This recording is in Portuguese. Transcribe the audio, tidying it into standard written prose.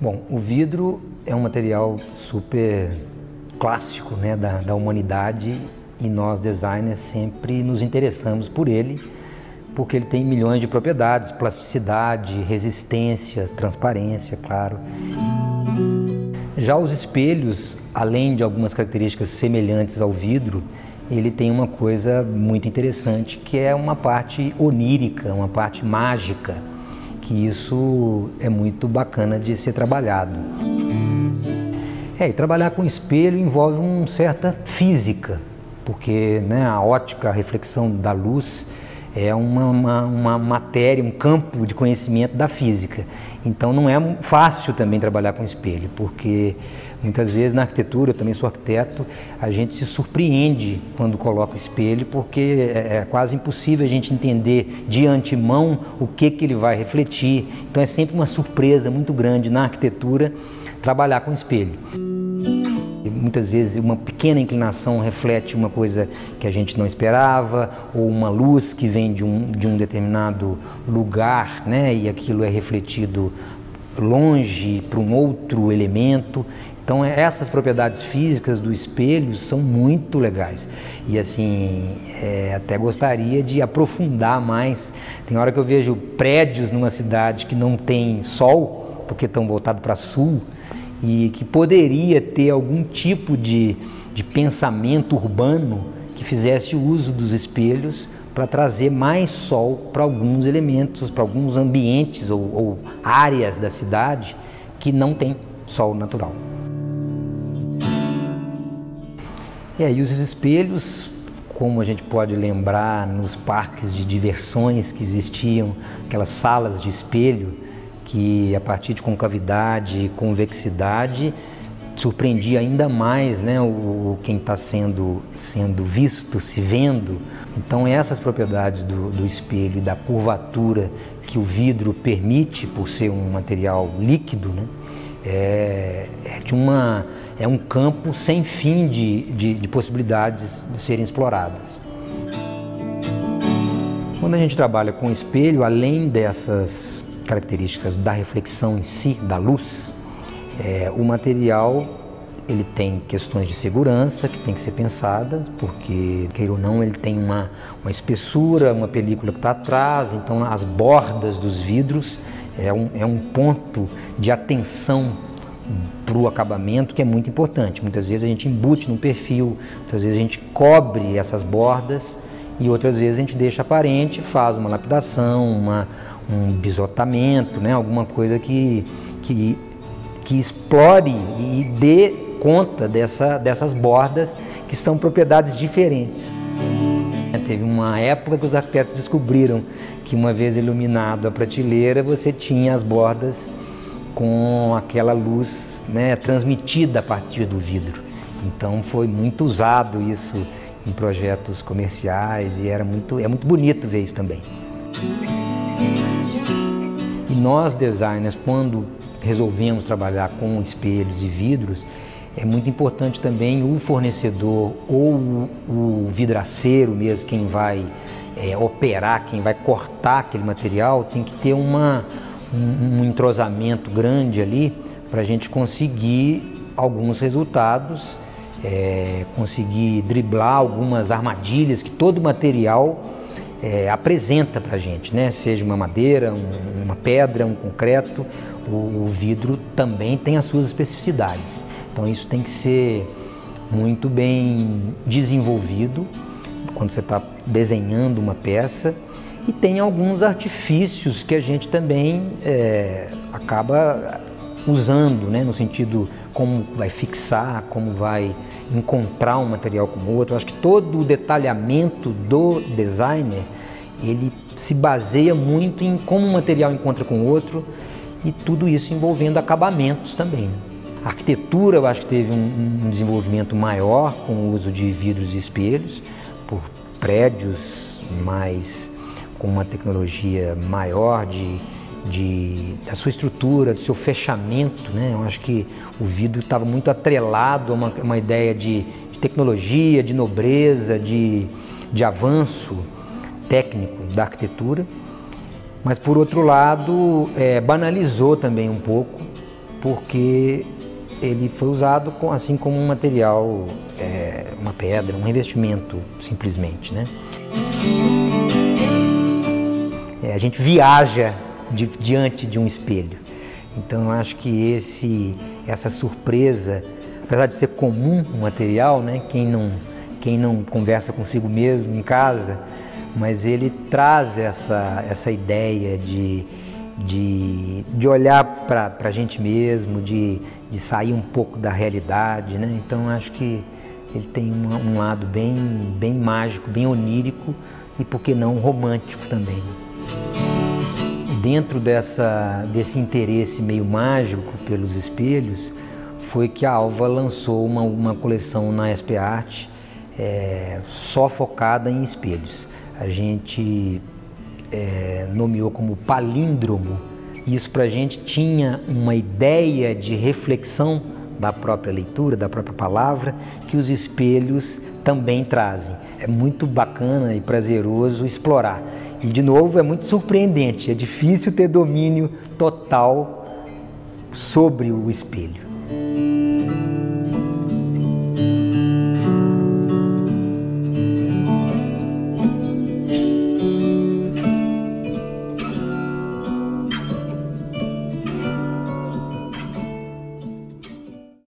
Bom, o vidro é um material super clássico, né, da humanidade, e nós designers sempre nos interessamos por ele, porque ele tem milhões de propriedades: plasticidade, resistência, transparência, claro. Já os espelhos, além de algumas características semelhantes ao vidro, ele tem uma coisa muito interessante, que é uma parte onírica, uma parte mágica, que isso é muito bacana de ser trabalhado. E trabalhar com espelho envolve uma certa física, porque, né, a ótica, a reflexão da luz é uma matéria, um campo de conhecimento da física. Então não é fácil também trabalhar com espelho, porque muitas vezes na arquitetura, eu também sou arquiteto, a gente se surpreende quando coloca espelho, porque é quase impossível a gente entender de antemão o que ele vai refletir. Então é sempre uma surpresa muito grande na arquitetura trabalhar com espelho. Muitas vezes uma pequena inclinação reflete uma coisa que a gente não esperava, ou uma luz que vem de um determinado lugar, né, e aquilo é refletido longe para um outro elemento. Então essas propriedades físicas do espelho são muito legais. E assim, até gostaria de aprofundar mais. Tem hora que eu vejo prédios numa cidade que não tem sol, porque estão voltados para sul, e que poderia ter algum tipo de pensamento urbano que fizesse uso dos espelhos para trazer mais sol para alguns elementos, para alguns ambientes ou áreas da cidade que não tem sol natural. E aí os espelhos, como a gente pode lembrar nos parques de diversões que existiam, aquelas salas de espelho, que a partir de concavidade e convexidade surpreendia ainda mais, né, quem está sendo visto, se vendo. Então essas propriedades do espelho e da curvatura que o vidro permite, por ser um material líquido, né, é um campo sem fim de possibilidades de serem exploradas. Quando a gente trabalha com espelho, além dessas características da reflexão em si, da luz, o material ele tem questões de segurança que tem que ser pensadas, porque, queira ou não, ele tem uma espessura, uma película que está atrás, então as bordas dos vidros é um ponto de atenção para o acabamento que é muito importante. Muitas vezes a gente embute no perfil, muitas vezes a gente cobre essas bordas e outras vezes a gente deixa aparente, faz uma lapidação, um bisotamento, né? Alguma coisa que explore e dê conta dessas bordas, que são propriedades diferentes. Teve uma época que os arquitetos descobriram que, uma vez iluminado a prateleira, você tinha as bordas com aquela luz, né, transmitida a partir do vidro. Então foi muito usado isso em projetos comerciais e é muito bonito ver isso também. E nós designers, quando resolvemos trabalhar com espelhos e vidros, é muito importante também o fornecedor ou o vidraceiro mesmo, quem vai operar, quem vai cortar aquele material, tem que ter um entrosamento grande ali para a gente conseguir alguns resultados, conseguir driblar algumas armadilhas que todo material apresenta para a gente, né? Seja uma madeira, uma pedra, um concreto, o vidro também tem as suas especificidades. Então isso tem que ser muito bem desenvolvido quando você está desenhando uma peça, e tem alguns artifícios que a gente também acaba usando, né? No sentido como vai fixar, como vai encontrar um material com o outro. Eu acho que todo o detalhamento do designer, ele se baseia muito em como um material encontra com o outro, e tudo isso envolvendo acabamentos também. A arquitetura, eu acho que teve um desenvolvimento maior com o uso de vidros e espelhos, por prédios com uma tecnologia maior da sua estrutura, do seu fechamento, né? Eu acho que o vidro estava muito atrelado a uma ideia de tecnologia, de nobreza, de avanço técnico da arquitetura, mas por outro lado banalizou também um pouco porque ele foi usado assim como um material, uma pedra, um revestimento, simplesmente, né? A gente viaja diante de um espelho. Então eu acho que essa surpresa, apesar de ser comum o material, né? Quem não conversa consigo mesmo em casa, mas ele traz essa ideia de olhar para a gente mesmo, de sair um pouco da realidade, né? Então acho que ele tem um lado bem mágico, bem onírico e, por que não, romântico também. E dentro desse interesse meio mágico pelos espelhos, foi que a Alva lançou uma coleção na SP Art só focada em espelhos. A gente nomeou como palíndromo. Isso para a gente tinha uma ideia de reflexão da própria leitura, da própria palavra, que os espelhos também trazem. É muito bacana e prazeroso explorar. E, de novo, é muito surpreendente, é difícil ter domínio total sobre o espelho.